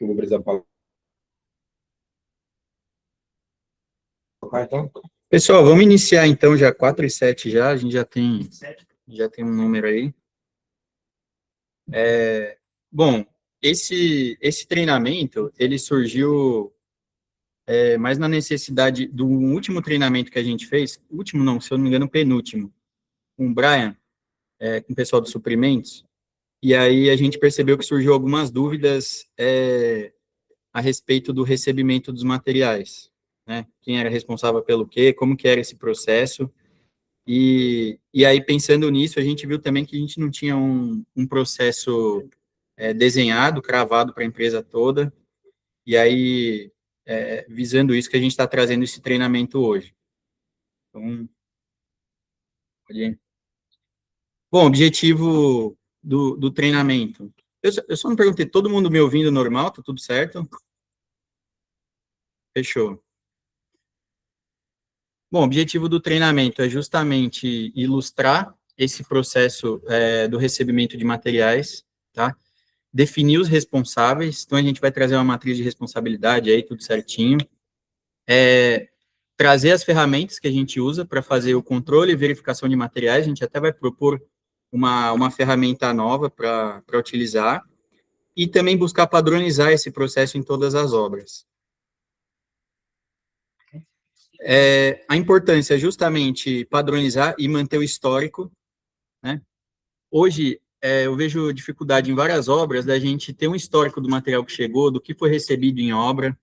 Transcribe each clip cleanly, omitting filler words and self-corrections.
eu vou precisar falar. Então. Pessoal, vamos iniciar então já 4:07 já, a gente já tem um número aí. Bom, esse treinamento, ele surgiu mais na necessidade do último treinamento que a gente fez, último não, se eu não me engano, penúltimo, com o Brian, com o pessoal dos suprimentos, e aí a gente percebeu que surgiu algumas dúvidas a respeito do recebimento dos materiais, né? Quem era responsável pelo quê, como que era esse processo, e aí pensando nisso, a gente viu também que a gente não tinha um processo desenhado, cravado para a empresa toda, e aí, visando isso que a gente está trazendo esse treinamento hoje. Então, pode ir. Bom, objetivo do treinamento. Eu só não perguntei, todo mundo me ouvindo normal, tá tudo certo? Fechou. Bom, o objetivo do treinamento é justamente ilustrar esse processo do recebimento de materiais, tá? Definir os responsáveis, então a gente vai trazer uma matriz de responsabilidade aí, tudo certinho. Trazer as ferramentas que a gente usa para fazer o controle e verificação de materiais, a gente até vai propor uma ferramenta nova para utilizar, e também buscar padronizar esse processo em todas as obras. A importância é justamente padronizar e manter o histórico, né? Hoje, eu vejo dificuldade em várias obras da gente ter um histórico do material que chegou, do que foi recebido em obra.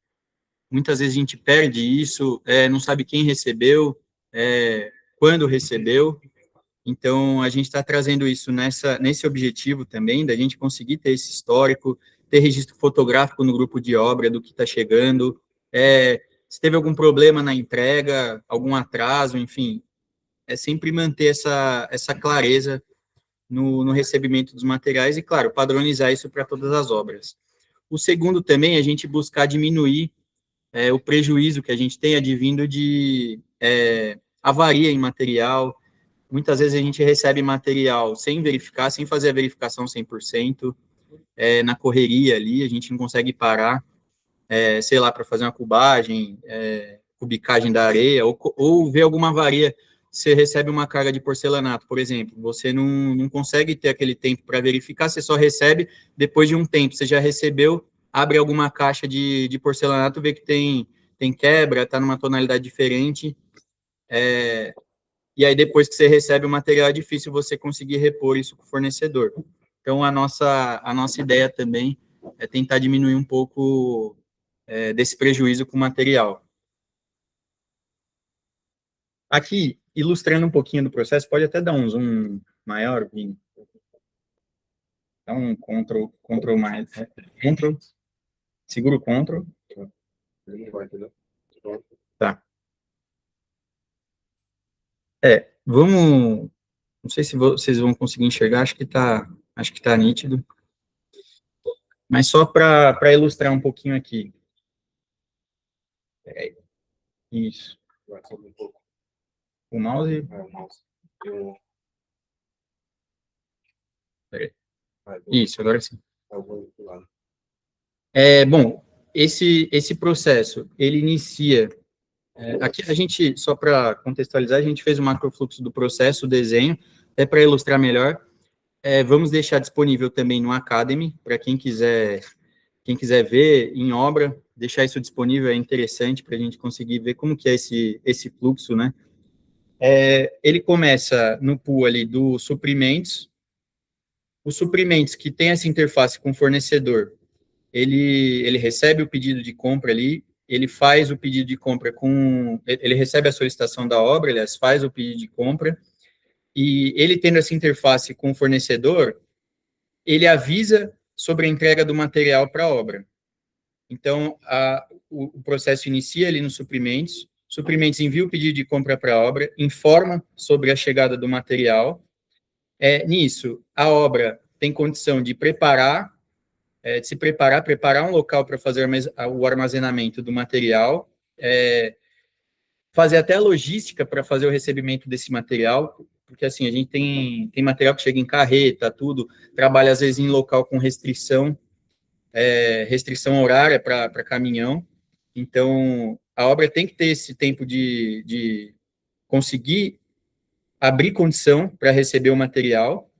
Muitas vezes a gente perde isso, não sabe quem recebeu, quando recebeu. Então, a gente está trazendo isso nesse objetivo também, da gente conseguir ter esse histórico, ter registro fotográfico no grupo de obra do que está chegando, se teve algum problema na entrega, algum atraso, enfim, sempre manter essa clareza no recebimento dos materiais e, claro, padronizar isso para todas as obras. O segundo também é a gente buscar diminuir o prejuízo que a gente tem advindo de avaria em material. Muitas vezes a gente recebe material sem verificar, sem fazer a verificação 100%, na correria ali, a gente não consegue parar, sei lá, para fazer uma cubagem, cubicagem da areia, ou ver alguma avaria. Você recebe uma carga de porcelanato, por exemplo, você não consegue ter aquele tempo para verificar, você só recebe depois de um tempo, você já recebeu, abre alguma caixa de porcelanato, vê que tem quebra, está numa tonalidade diferente, e aí depois que você recebe o material, é difícil você conseguir repor isso com o fornecedor. Então, a nossa ideia também é tentar diminuir um pouco desse prejuízo com o material. Aqui, ilustrando um pouquinho do processo, pode até dar um zoom maior, Vini. Dá um Ctrl mais. Ctrl, segura o Ctrl. Tá. Vamos. Não sei se vocês vão conseguir enxergar, acho que tá nítido. Mas só para ilustrar um pouquinho aqui. Isso. O mouse. Isso, agora sim. Bom, esse processo, ele inicia. Aqui a gente, só para contextualizar, a gente fez um macrofluxo do processo, o desenho, para ilustrar melhor. Vamos deixar disponível também no Academy, para quem quiser ver em obra, deixar isso disponível é interessante para a gente conseguir ver como que é esse fluxo, né? Ele começa no pool ali dos suprimentos. Os suprimentos que tem essa interface com o fornecedor, ele recebe o pedido de compra ali, ele faz o pedido de compra ele recebe a solicitação da obra, aliás, faz o pedido de compra, e ele tendo essa interface com o fornecedor, ele avisa sobre a entrega do material para a obra. Então, o processo inicia ali nos suprimentos envia o pedido de compra para a obra, informa sobre a chegada do material. Nisso, a obra tem condição de preparar um local para fazer o armazenamento do material, fazer até a logística para fazer o recebimento desse material, porque assim, a gente tem material que chega em carreta, tudo, trabalha às vezes em local com restrição, restrição horária para caminhão. Então, a obra tem que ter esse tempo de conseguir abrir condição para receber o material.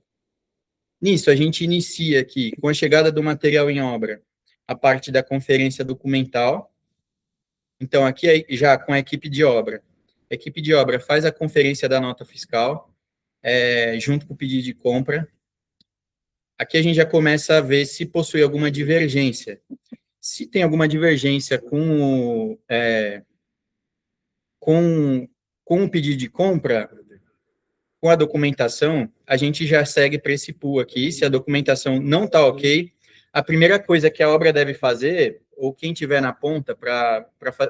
Nisso, a gente inicia aqui, com a chegada do material em obra, a parte da conferência documental. Então, aqui já com a equipe de obra. A equipe de obra faz a conferência da nota fiscal, junto com o pedido de compra. Aqui a gente já começa a ver se possui alguma divergência. Se tem alguma divergência com o pedido de compra, com a documentação, a gente já segue para esse pool aqui. Se a documentação não está ok, a primeira coisa que a obra deve fazer, ou quem tiver na ponta,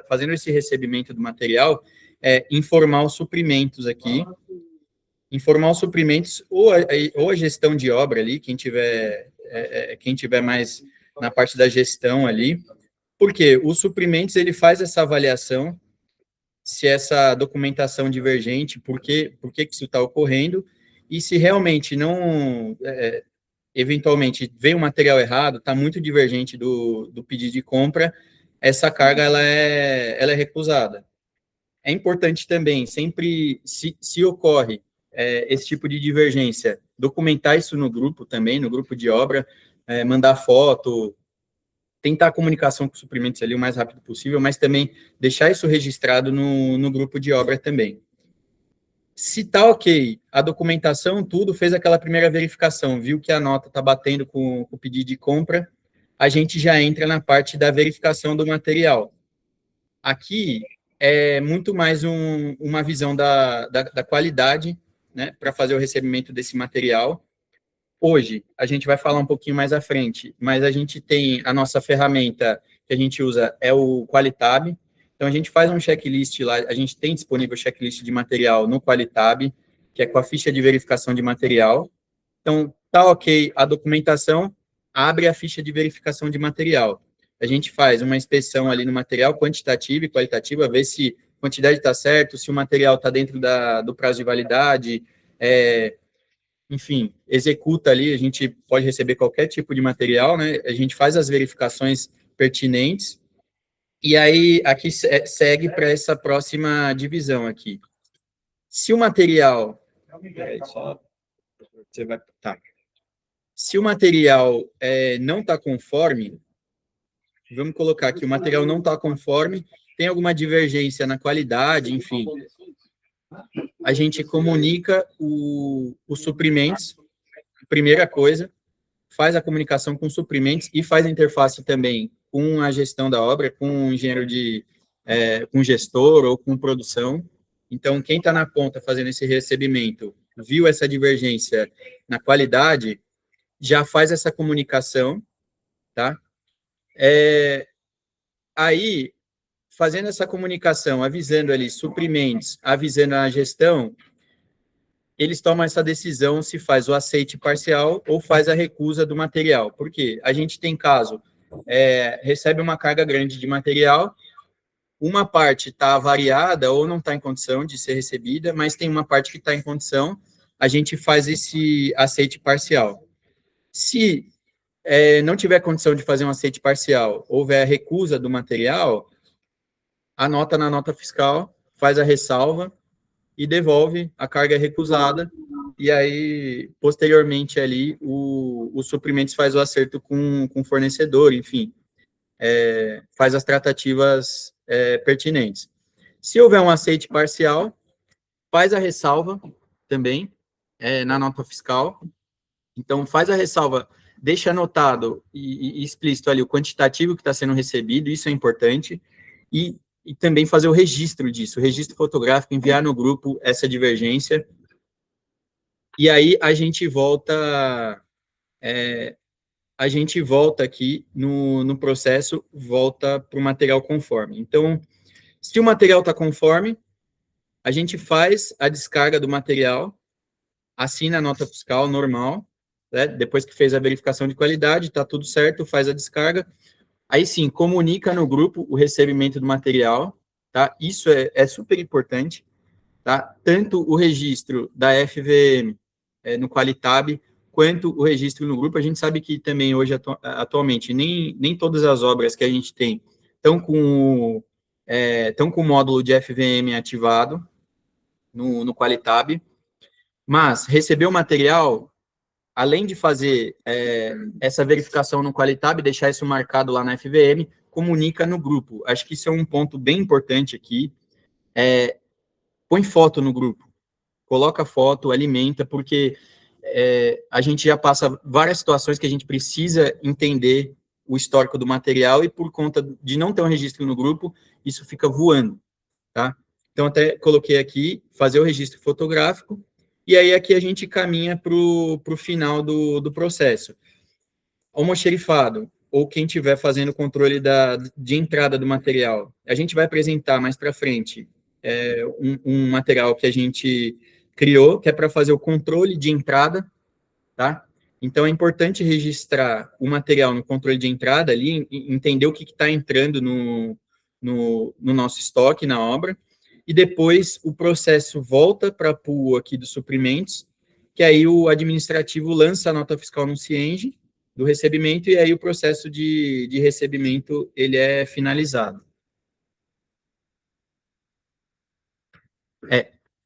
fazendo esse recebimento do material, é informar os suprimentos aqui, informar os suprimentos, ou a gestão de obra ali, quem tiver mais na parte da gestão ali, porque os suprimentos, ele faz essa avaliação, se essa documentação divergente, por que isso está ocorrendo, e se realmente não, eventualmente, vem um material errado, está muito divergente do pedido de compra, essa carga, ela é recusada. É importante também, sempre, se ocorre esse tipo de divergência, documentar isso no grupo também, no grupo de obra, mandar foto, tentar a comunicação com os suprimentos ali o mais rápido possível, mas também deixar isso registrado no grupo de obra também. Se tá ok, a documentação, tudo, fez aquela primeira verificação, viu que a nota está batendo com o pedido de compra, a gente já entra na parte da verificação do material. Aqui é muito mais uma visão da qualidade, né, para fazer o recebimento desse material. Hoje, a gente vai falar um pouquinho mais à frente, mas a gente tem a nossa ferramenta que a gente usa, é o Qualitab. Então, a gente faz um checklist lá, a gente tem disponível checklist de material no Qualitab, que é com a ficha de verificação de material. Então, tá ok a documentação, abre a ficha de verificação de material. A gente faz uma inspeção ali no material, quantitativa e qualitativa, ver se a quantidade está certo, se o material está dentro do prazo de validade, enfim, executa ali, a gente pode receber qualquer tipo de material, né? A gente faz as verificações pertinentes, e aí aqui segue para essa próxima divisão aqui. Se o material... Você vai... Tá. Se o material não está conforme, vamos colocar aqui, o material não está conforme, tem alguma divergência na qualidade, enfim, a gente comunica os suprimentos, primeira coisa, faz a comunicação com os suprimentos e faz a interface também com a gestão da obra, com o engenheiro com gestor ou com produção. Então, quem está na ponta fazendo esse recebimento, viu essa divergência na qualidade, já faz essa comunicação, tá? Aí, fazendo essa comunicação, avisando ali suprimentos, avisando a gestão, eles tomam essa decisão se faz o aceite parcial ou faz a recusa do material. Por quê? A gente tem caso, recebe uma carga grande de material, uma parte está avariada ou não está em condição de ser recebida, mas tem uma parte que está em condição, a gente faz esse aceite parcial. Se não tiver condição de fazer um aceite parcial, houver a recusa do material, anota na nota fiscal, faz a ressalva e devolve, a carga é recusada, e aí, posteriormente ali, os suprimentos faz o acerto com o fornecedor, enfim, faz as tratativas pertinentes. Se houver um aceite parcial, faz a ressalva também na nota fiscal, então faz a ressalva, deixa anotado e explícito ali o quantitativo que está sendo recebido, isso é importante, e também fazer o registro disso, o registro fotográfico, enviar no grupo essa divergência, e aí a gente volta aqui no processo, volta para o material conforme. Então, se o material está conforme, a gente faz a descarga do material, assina a nota fiscal normal, né? Depois que fez a verificação de qualidade, está tudo certo, faz a descarga, aí sim, comunica no grupo o recebimento do material, tá? Isso é super importante, tá? Tanto o registro da FVM no Qualitab, quanto o registro no grupo. A gente sabe que também hoje, atualmente, nem todas as obras que a gente tem estão com o módulo de FVM ativado no Qualitab, mas receber o material, além de fazer essa verificação no Qualitab, deixar isso marcado lá na FVM, comunica no grupo. Acho que isso é um ponto bem importante aqui. Põe foto no grupo, coloca foto, alimenta, porque a gente já passa várias situações que a gente precisa entender o histórico do material e por conta de não ter um registro no grupo, isso fica voando, tá? Então, até coloquei aqui, fazer o registro fotográfico, e aí aqui a gente caminha para o final do processo. Almoxerifado, ou quem estiver fazendo o controle de entrada do material, a gente vai apresentar mais para frente um material que a gente criou, que é para fazer o controle de entrada, tá? Então, é importante registrar o material no controle de entrada ali, entender o que está entrando no nosso estoque, na obra, e depois o processo volta para a pool aqui dos suprimentos, que aí o administrativo lança a nota fiscal no Cienge do recebimento, e aí o processo de recebimento, ele é finalizado.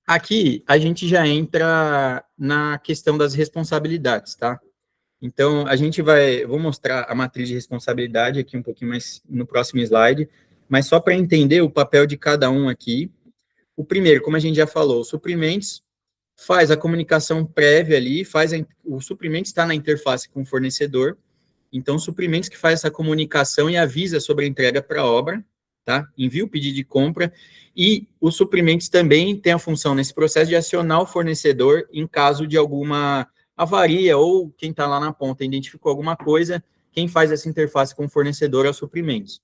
Aqui, a gente já entra na questão das responsabilidades, tá? Então, vou mostrar a matriz de responsabilidade aqui um pouquinho mais no próximo slide, mas só para entender o papel de cada um aqui. O primeiro, como a gente já falou, os suprimentos faz a comunicação prévia ali, o suprimento está na interface com o fornecedor, então, suprimentos que faz essa comunicação e avisa sobre a entrega para a obra, tá? Envia o pedido de compra, e os suprimentos também têm a função nesse processo de acionar o fornecedor em caso de alguma avaria, ou quem está lá na ponta identificou alguma coisa, quem faz essa interface com o fornecedor é os suprimentos.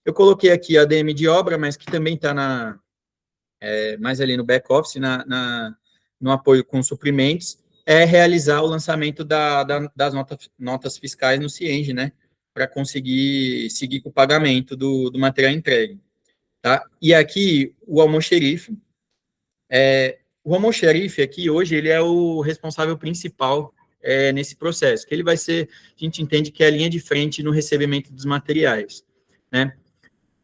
Eu coloquei aqui a ADM de obra, mas que também está mais ali no back-office, no apoio com suprimentos, realizar o lançamento das notas fiscais no Cienge, né, para conseguir seguir com o pagamento do material entregue, tá? E aqui, o almoxerife, aqui, hoje, ele é o responsável principal nesse processo, que ele vai ser, a gente entende que é a linha de frente no recebimento dos materiais, né?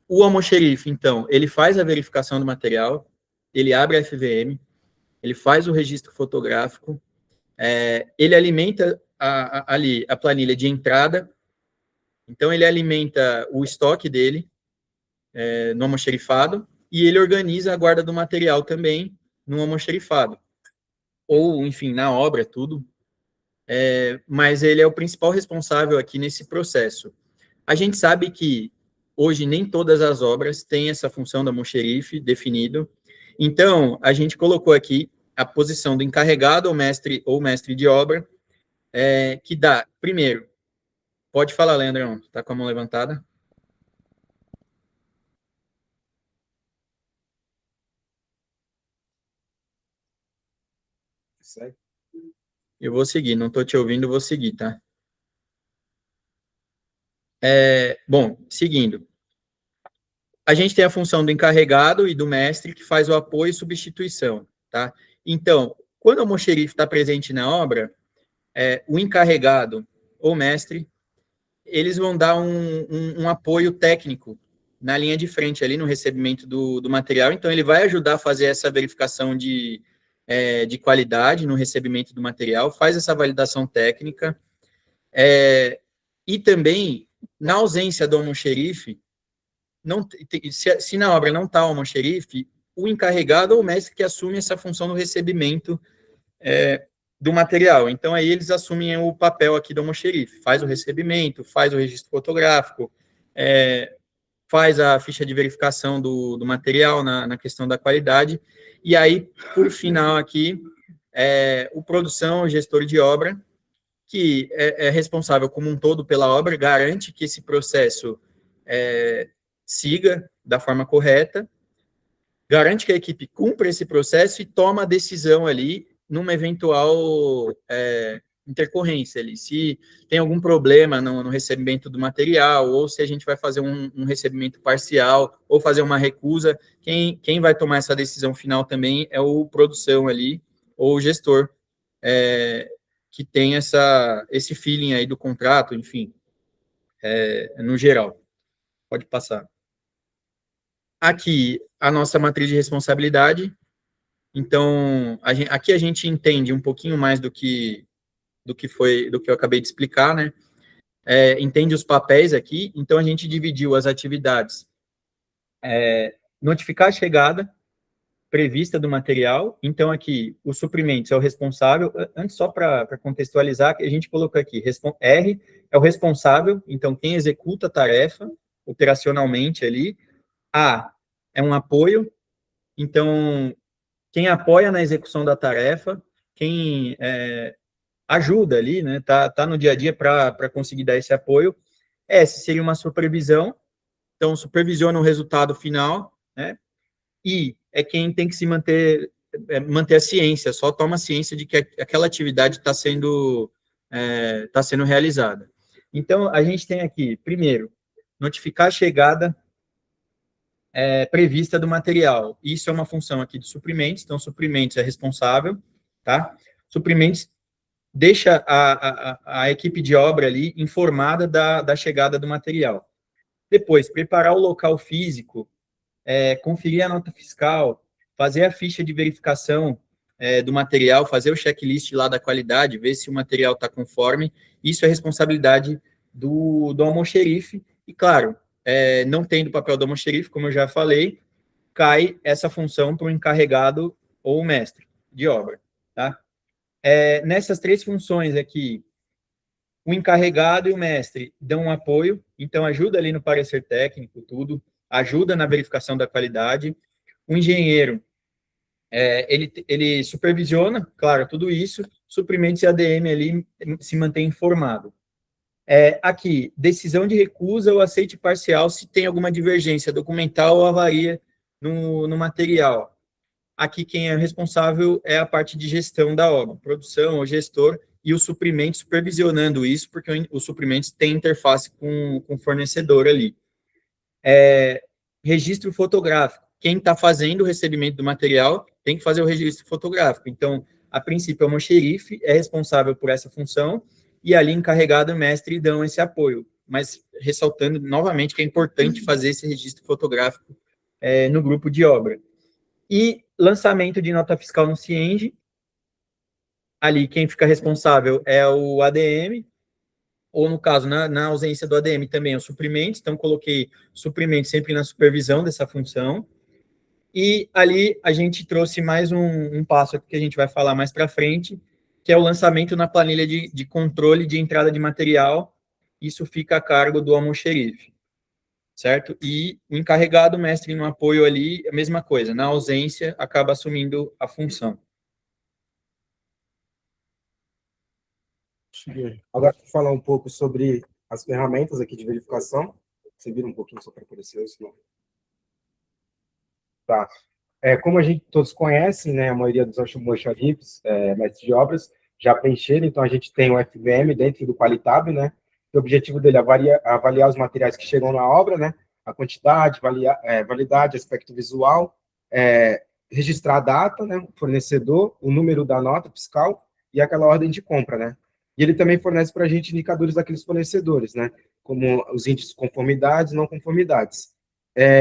O almoxerife, então, ele faz a verificação do material, ele abre a FVM, ele faz o registro fotográfico, ele alimenta ali a planilha de entrada, então ele alimenta o estoque dele no almoxerifado, e ele organiza a guarda do material também no almoxerifado, ou, enfim, na obra, tudo, mas ele é o principal responsável aqui nesse processo. A gente sabe que hoje nem todas as obras têm essa função do almoxerife definido, então a gente colocou aqui a posição do encarregado ou mestre de obra, que dá, primeiro, pode falar, Leandrão, está com a mão levantada? Eu vou seguir, não estou te ouvindo, vou seguir, tá? Bom, seguindo. A gente tem a função do encarregado e do mestre, que faz o apoio e substituição, tá? Então, quando o almoxerife está presente na obra, o encarregado ou mestre, eles vão dar um apoio técnico na linha de frente, ali no recebimento do material. Então, ele vai ajudar a fazer essa verificação de qualidade no recebimento do material, faz essa validação técnica, e também, na ausência do almoxerife, se na obra não está o almoxerife, o encarregado ou o mestre que assume essa função do recebimento do material. Então, aí eles assumem o papel aqui do almoxerife, faz o recebimento, faz o registro fotográfico, faz a ficha de verificação do material na questão da qualidade, e aí, por final aqui, o produção, o gestor de obra, que é responsável como um todo pela obra, garante que esse processo siga da forma correta, garante que a equipe cumpra esse processo e toma a decisão ali numa eventual intercorrência ali, se tem algum problema no recebimento do material, ou se a gente vai fazer um recebimento parcial, ou fazer uma recusa, quem vai tomar essa decisão final também é o produção ali, ou o gestor que tem esse feeling aí do contrato, enfim, no geral. Pode passar. Aqui, a nossa matriz de responsabilidade. Então, aqui a gente entende um pouquinho mais do que eu acabei de explicar, né? Entende os papéis aqui. Então, a gente dividiu as atividades. Notificar a chegada prevista do material. Então, aqui, os suprimentos é o responsável. Antes, só para contextualizar, a gente colocou aqui, R é o responsável, então, quem executa a tarefa operacionalmente ali. A é um apoio, então, quem apoia na execução da tarefa, quem ajuda ali, né, tá no dia a dia para conseguir dar esse apoio. S seria uma supervisão, então supervisiona o resultado final, né, I é quem tem que se manter a ciência, só toma ciência de que aquela atividade está sendo realizada. Então, a gente tem aqui, primeiro, notificar a chegada prevista do material. Isso é uma função aqui de suprimentos, então suprimentos é responsável, tá? Suprimentos deixa a equipe de obra ali informada da chegada do material. Depois, preparar o local físico, conferir a nota fiscal, fazer a ficha de verificação do material, fazer o checklist lá da qualidade, ver se o material está conforme. Isso é responsabilidade do almoxerife. E, claro, não tendo o papel do almoxerife, como eu já falei, cai essa função para o encarregado ou o mestre de obra, tá? Nessas três funções aqui, o encarregado e o mestre dão um apoio, então ajuda ali no parecer técnico, tudo, ajuda na verificação da qualidade. O engenheiro, ele supervisiona, claro, tudo isso, suprimentos e ADM ali se mantém informado. Aqui, decisão de recusa ou aceite parcial se tem alguma divergência documental ou avaria no material. Aqui, quem é responsável é a parte de gestão da obra, produção, o gestor, e o suprimento supervisionando isso, porque os suprimentos têm interface com o fornecedor ali. Registro fotográfico. Quem está fazendo o recebimento do material tem que fazer o registro fotográfico. Então, a princípio, o almoxerife é responsável por essa função, e ali encarregado e mestre dão esse apoio. Mas ressaltando novamente que é importante fazer esse registro fotográfico no grupo de obra. E lançamento de nota fiscal no Cienge. Ali, quem fica responsável é o ADM, ou no caso, na ausência do ADM também é o suprimento, então coloquei suprimento sempre na supervisão dessa função. E ali a gente trouxe mais um passo que a gente vai falar mais para frente, que é o lançamento na planilha de controle de entrada de material. Isso fica a cargo do almoxerife, certo? E o encarregado, o mestre no apoio ali, a mesma coisa, na ausência, acaba assumindo a função. Agora, vou falar um pouco sobre as ferramentas aqui de verificação. Você vira um pouquinho só para aparecer, senão... Tá. Como a gente todos conhecem, né, a maioria dos almoxarifes, mestres de obras, já preencheram, então a gente tem o FVM dentro do Qualitab, né? O objetivo dele é avaliar os materiais que chegam na obra, né? A quantidade, validade, aspecto visual, registrar a data, né? O fornecedor, o número da nota fiscal e aquela ordem de compra, né? E ele também fornece para a gente indicadores daqueles fornecedores, né? Como os índices de conformidades e não conformidades.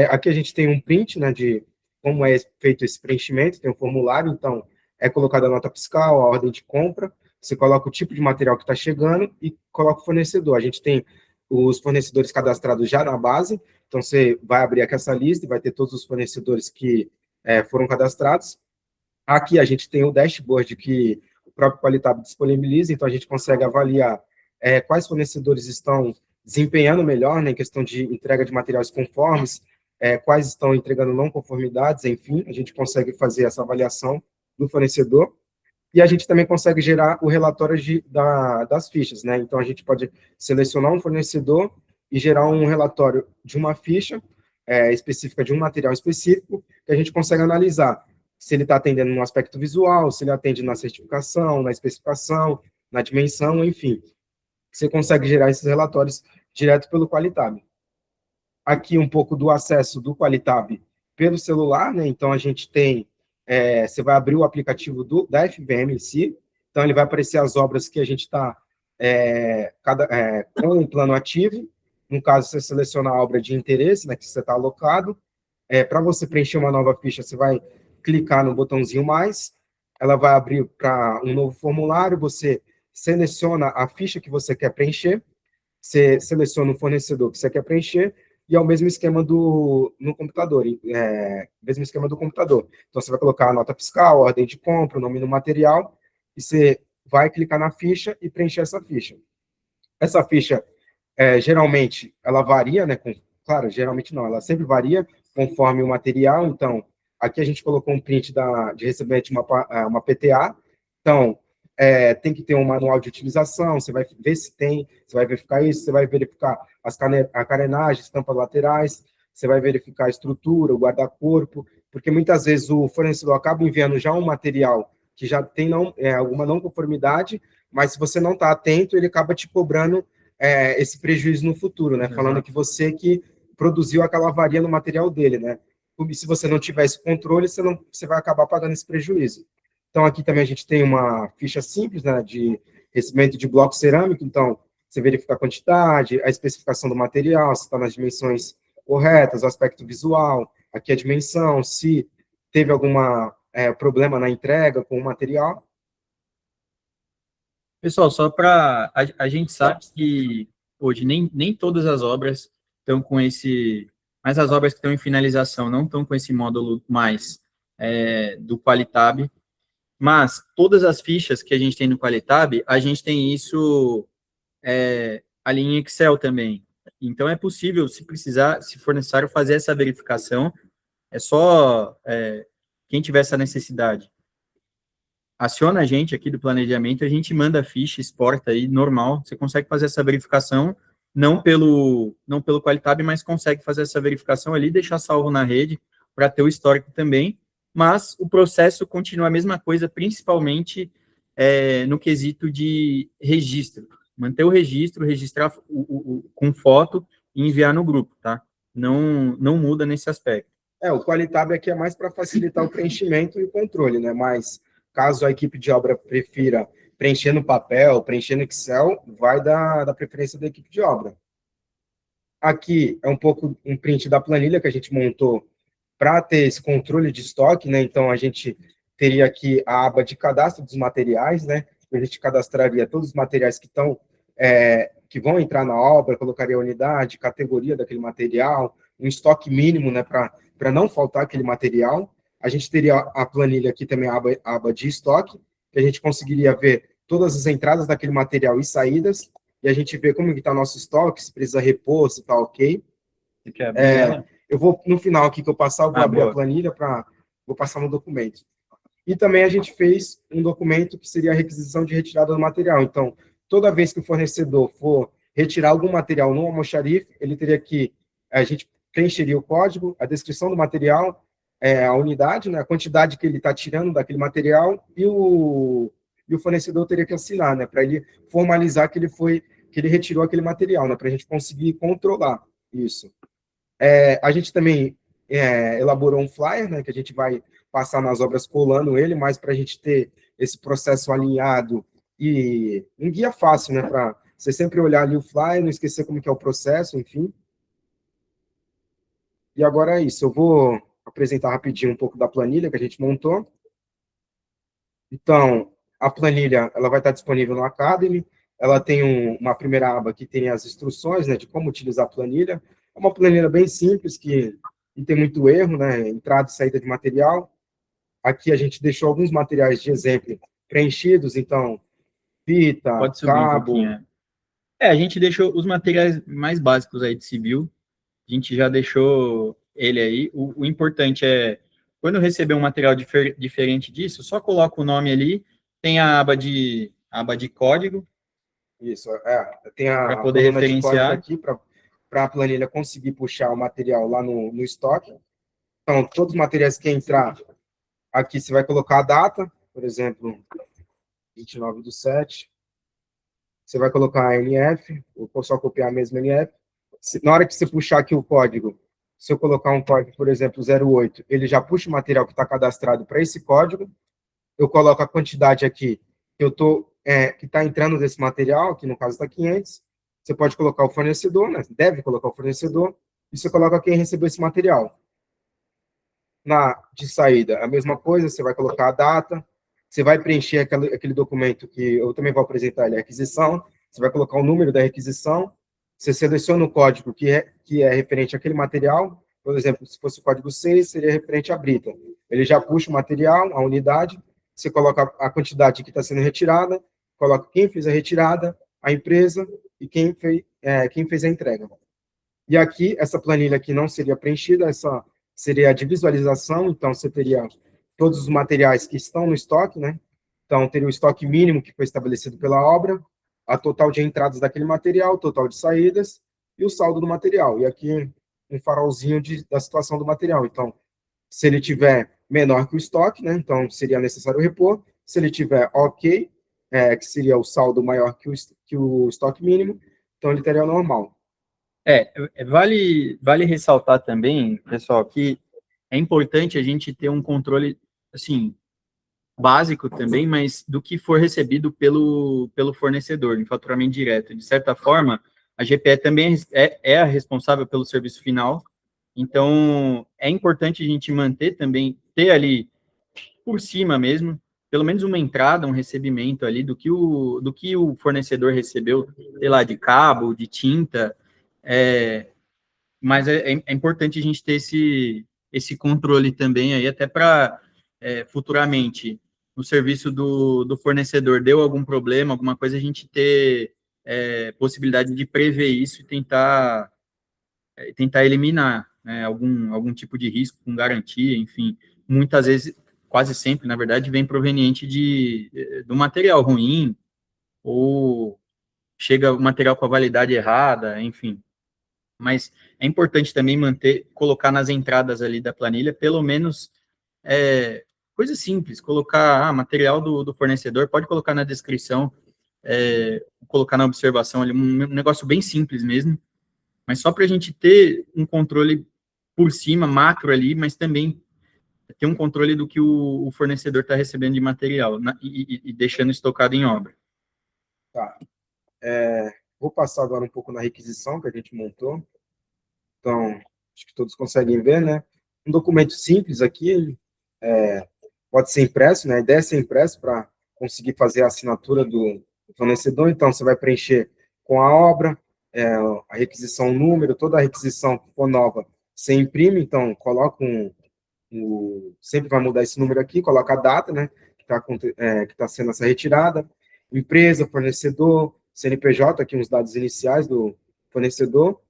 Aqui a gente tem um print, né, de como é feito esse preenchimento, tem um formulário, então é colocada a nota fiscal, a ordem de compra, você coloca o tipo de material que está chegando e coloca o fornecedor. A gente tem os fornecedores cadastrados já na base, então você vai abrir aqui essa lista e vai ter todos os fornecedores que foram cadastrados. Aqui a gente tem o dashboard que o próprio Qualitab disponibiliza, então a gente consegue avaliar quais fornecedores estão desempenhando melhor, né, em questão de entrega de materiais conformes, quais estão entregando não conformidades, enfim, a gente consegue fazer essa avaliação do fornecedor, e a gente também consegue gerar o relatório das fichas, né, então a gente pode selecionar um fornecedor e gerar um relatório de uma ficha específica de um material específico, que a gente consegue analisar se ele está atendendo no aspecto visual, se ele atende na certificação, na especificação, na dimensão, enfim. Você consegue gerar esses relatórios direto pelo Qualitab. Aqui um pouco do acesso do Qualitab pelo celular, né? Então a gente tem, você vai abrir o aplicativo da FVM em si, Então, ele vai aparecer as obras que a gente está com um plano ativo. No caso, você seleciona a obra de interesse, né, que você está alocado. Para você preencher uma nova ficha, você vai clicar no botãozinho mais, ela vai abrir para um novo formulário, você seleciona a ficha que você quer preencher, você seleciona o fornecedor que você quer preencher, e é o mesmo esquema no computador, mesmo esquema do computador. Então, você vai colocar a nota fiscal, a ordem de compra, o nome do material, e você vai clicar na ficha e preencher essa ficha. Essa ficha, geralmente, ela varia, né? Claro, geralmente não, ela sempre varia conforme o material. Então, aqui a gente colocou um print de recebimento de uma PTA. Então, tem que ter um manual de utilização, você vai ver se tem, você vai verificar isso, você vai verificar a carenagem, tampas laterais, você vai verificar a estrutura, o guarda-corpo, porque muitas vezes o fornecedor acaba enviando já um material que já tem alguma não conformidade, mas se você não está atento, ele acaba te cobrando esse prejuízo no futuro, né? Falando que você que produziu aquela avaria no material dele, né? E se você não tiver esse controle, você vai acabar pagando esse prejuízo. Então, aqui também a gente tem uma ficha simples, né, de recebimento de bloco cerâmico. Então, você verifica a quantidade, a especificação do material, se está nas dimensões corretas, o aspecto visual, aqui a dimensão, se teve algum problema na entrega com o material. Pessoal, só para... A gente sabe que hoje nem todas as obras estão com esse... Mas as obras que estão em finalização não estão com esse módulo mais do Qualitab. Mas todas as fichas que a gente tem no Qualitab, a gente tem isso ali em Excel também. Então, é possível, se precisar, se for necessário, fazer essa verificação. É só quem tiver essa necessidade. Aciona a gente aqui do planejamento, a gente manda a ficha, exporta aí, normal. Você consegue fazer essa verificação, não pelo Qualitab, mas consegue fazer essa verificação ali, deixar salvo na rede, para ter o histórico também. Mas o processo continua a mesma coisa, principalmente no quesito de registro. Manter o registro, registrar com foto e enviar no grupo, tá? Não muda nesse aspecto. O Qualitab aqui é mais para facilitar o preenchimento e o controle, né? Mas caso a equipe de obra prefira preencher no papel, preencher no Excel, vai da preferência da equipe de obra. Aqui é um pouco um print da planilha que a gente montou para ter esse controle de estoque, né? Então, a gente teria aqui a aba de cadastro dos materiais, né? A gente cadastraria todos os materiais que vão entrar na obra, colocaria a unidade, categoria daquele material, um estoque mínimo, né? Para não faltar aquele material. A gente teria a planilha aqui também, a aba de estoque, que a gente conseguiria ver todas as entradas daquele material e saídas, e a gente vê como está o nosso estoque, se precisa repor, se está ok. Você quer abrir ela? Eu vou, no final aqui que eu passar, eu vou abrir boa. a planilha vou passar no documento. E também a gente fez um documento que seria a requisição de retirada do material. Então, toda vez que o fornecedor for retirar algum material no almoxarife, ele teria que, a gente preencheria o código, a descrição do material, a unidade, né, a quantidade que ele está tirando daquele material, e o fornecedor teria que assinar, né, para ele formalizar que ele retirou aquele material, né, para a gente conseguir controlar isso. A gente também elaborou um flyer, né, que a gente vai passar nas obras colando ele, mas para a gente ter esse processo alinhado e um guia fácil, né, para você sempre olhar ali o flyer, não esquecer como que é o processo, enfim. E agora é isso, eu vou apresentar rapidinho um pouco da planilha que a gente montou. Então, a planilha ela vai estar disponível no Academy, ela tem uma primeira aba que tem as instruções, né, de como utilizar a planilha. É uma planilha bem simples, que não tem muito erro, né, entrada e saída de material. Aqui a gente deixou alguns materiais de exemplo preenchidos, então, fita, Pode subir cabo. um pouquinho. A gente deixou os materiais mais básicos aí de civil, a gente já deixou ele aí. O importante é, quando receber um material diferente disso, só coloca o nome ali, tem a aba de código. Isso, tem a poder coluna de código referenciar aqui, para a planilha conseguir puxar o material lá no estoque. Então, todos os materiais que entrar, aqui você vai colocar a data, por exemplo, 29/7. Você vai colocar a NF, ou só copiar a mesma NF. Na hora que você puxar aqui o código, se eu colocar um código, por exemplo, 08, ele já puxa o material que está cadastrado para esse código. Eu coloco a quantidade aqui que está entrando desse material, que no caso está 500, você pode colocar o fornecedor, né? Deve colocar o fornecedor, e você coloca quem recebeu esse material. Na de saída, a mesma coisa, você vai colocar a data, você vai preencher aquele documento que eu também vou apresentar ali, a aquisição, você vai colocar o número da requisição, você seleciona o código que é referente àquele material, por exemplo, se fosse o código 6, seria referente à brita. Ele já puxa o material, a unidade, você coloca a quantidade que está sendo retirada, coloca quem fez a retirada, a empresa e quem fez a entrega. E aqui, essa planilha aqui não seria preenchida, essa seria a de visualização, então você teria todos os materiais que estão no estoque, né? Então, teria o estoque mínimo que foi estabelecido pela obra, a total de entradas daquele material, total de saídas e o saldo do material. E aqui, um farolzinho da situação do material. Então, se ele tiver menor que o estoque, né? Então, seria necessário repor. Se ele tiver ok, que seria o saldo maior que o estoque mínimo, então ele teria o normal. Vale ressaltar também, pessoal, que é importante a gente ter um controle, assim, básico também, mas do que for recebido pelo fornecedor, em faturamento direto. De certa forma, a GPE também é a responsável pelo serviço final, então é importante a gente manter também, ter ali por cima mesmo, pelo menos uma entrada, um recebimento ali do que o fornecedor recebeu, sei lá, de cabo, de tinta, mas é importante a gente ter esse controle também aí, até para futuramente, no serviço do fornecedor, deu algum problema, alguma coisa, a gente ter possibilidade de prever isso e tentar eliminar, né, algum tipo de risco com garantia, enfim. Muitas vezes, quase sempre, na verdade, vem proveniente do material ruim, ou chega o material com a validade errada, enfim. Mas é importante também colocar nas entradas ali da planilha, pelo menos coisa simples, colocar material do fornecedor, pode colocar na descrição, colocar na observação ali, um negócio bem simples mesmo, mas só para a gente ter um controle por cima, macro ali, mas também ter um controle do que o fornecedor está recebendo de material e deixando estocado em obra. Tá. Vou passar agora um pouco na requisição que a gente montou. Então, acho que todos conseguem ver, né? Um documento simples aqui, pode ser impresso, né? A ideia é ser impresso para conseguir fazer a assinatura do fornecedor. Então, você vai preencher com a obra, a requisição, o número, toda a requisição que for nova, você imprime. Então, coloca sempre vai mudar esse número aqui, coloca a data, né? Que tá sendo essa retirada, empresa, fornecedor, CNPJ, aqui uns dados iniciais do fornecedor.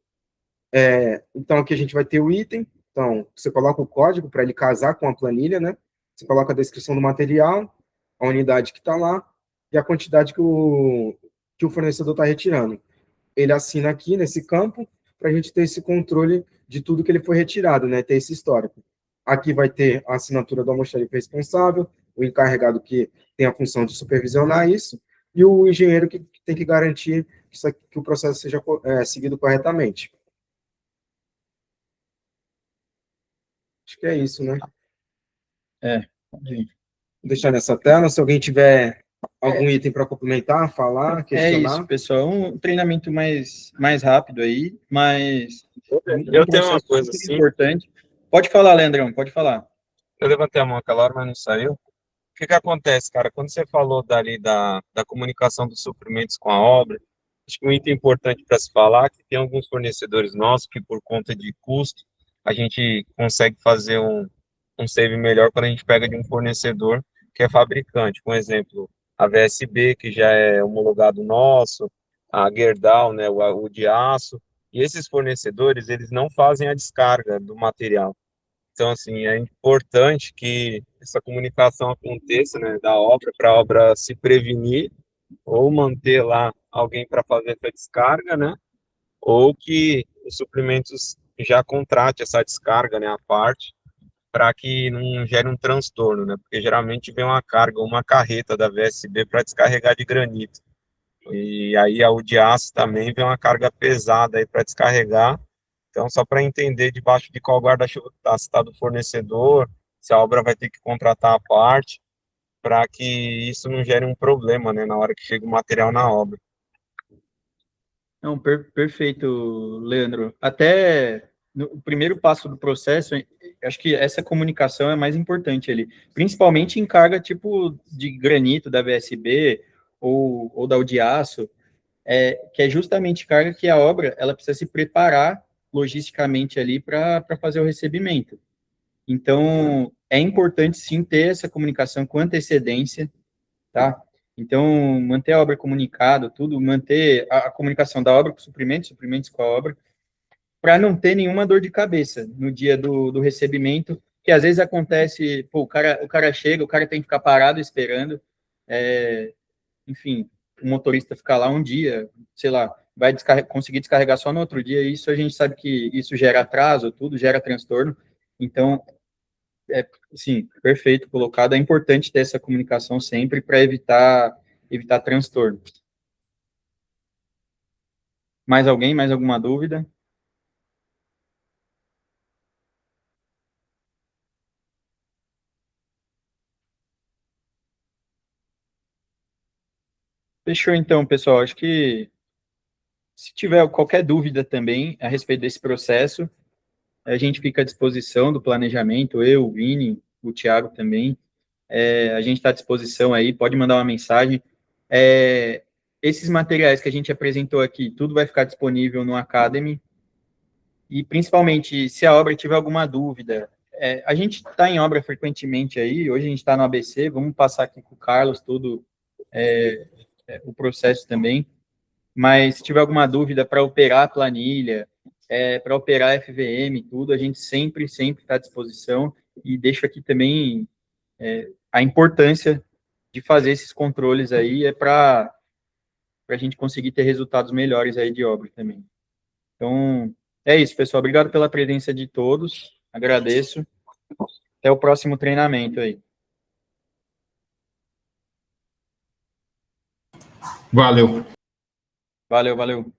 Então, aqui a gente vai ter o item. Então, você coloca o código para ele casar com a planilha, né? Você coloca a descrição do material, a unidade que está lá e a quantidade que o fornecedor está retirando. Ele assina aqui nesse campo para a gente ter esse controle de tudo que ele foi retirado, né? Ter esse histórico. Aqui vai ter a assinatura do almoxarife responsável, o encarregado que tem a função de supervisionar isso, e o engenheiro que tem que garantir que o processo seja seguido corretamente. Acho que é isso, né? Vou deixar nessa tela. Se alguém tiver algum item para complementar, falar, questionar. É isso, pessoal. Um treinamento mais rápido aí, mas Eu tenho uma coisa assim. Importante. Pode falar, Leandrão, pode falar. Eu levantei a mão aquela hora, mas não saiu. O que acontece, cara? Quando você falou dali da comunicação dos suprimentos com a obra, acho que um item importante para se falar é que tem alguns fornecedores nossos que, por conta de custo, a gente consegue fazer um save melhor quando a gente pega de um fornecedor que é fabricante. Por exemplo, a VSB, que já é homologado nosso, a Gerdau, né, o de aço. E esses fornecedores, eles não fazem a descarga do material. Então, assim, é importante que essa comunicação aconteça, né, da obra, para a obra se prevenir, ou manter lá alguém para fazer essa descarga, né, ou que os suprimentos já contrate essa descarga, né, à parte, para que não gere um transtorno, né, porque geralmente vem uma carga, uma carreta da VSB para descarregar de granito. E aí a de aço também vem uma carga pesada aí para descarregar. Então, só para entender debaixo de qual guarda-chuva está, se está do fornecedor, se a obra vai ter que contratar a parte. para que isso não gere um problema, né, na hora que chega o material na obra. Não, perfeito, Leandro. Até o primeiro passo do processo, acho que essa comunicação é mais importante ali, principalmente em carga tipo de granito da VSB ou da Udiaço, que é justamente carga que a obra ela precisa se preparar logisticamente ali para fazer o recebimento. Então, é importante sim ter essa comunicação com antecedência, tá? Então, manter a obra comunicada, tudo, manter a comunicação da obra com suprimentos, suprimentos com a obra, para não ter nenhuma dor de cabeça no dia do recebimento, que às vezes acontece, pô, o cara chega, o cara tem que ficar parado esperando, enfim, o motorista ficar lá um dia, sei lá, vai conseguir descarregar só no outro dia, isso a gente sabe que isso gera atraso, tudo gera transtorno, então, sim, perfeito colocado, é importante ter essa comunicação sempre para evitar transtorno. Mais alguém? Mais alguma dúvida? Fechou então, pessoal. Acho que se tiver qualquer dúvida também a respeito desse processo, a gente fica à disposição do planejamento, eu, o Vini, o Thiago também. A gente está à disposição aí, pode mandar uma mensagem. Esses materiais que a gente apresentou aqui, tudo vai ficar disponível no Academy. E principalmente, se a obra tiver alguma dúvida, a gente está em obra frequentemente aí, hoje a gente está no ABC, vamos passar aqui com o Carlos tudo, o processo também. Mas se tiver alguma dúvida para operar a planilha, para operar a FVM, tudo, a gente sempre está à disposição e deixo aqui também a importância de fazer esses controles aí, para a gente conseguir ter resultados melhores aí de obra também. Então, é isso, pessoal. Obrigado pela presença de todos, agradeço. Até o próximo treinamento aí. Valeu. Valeu.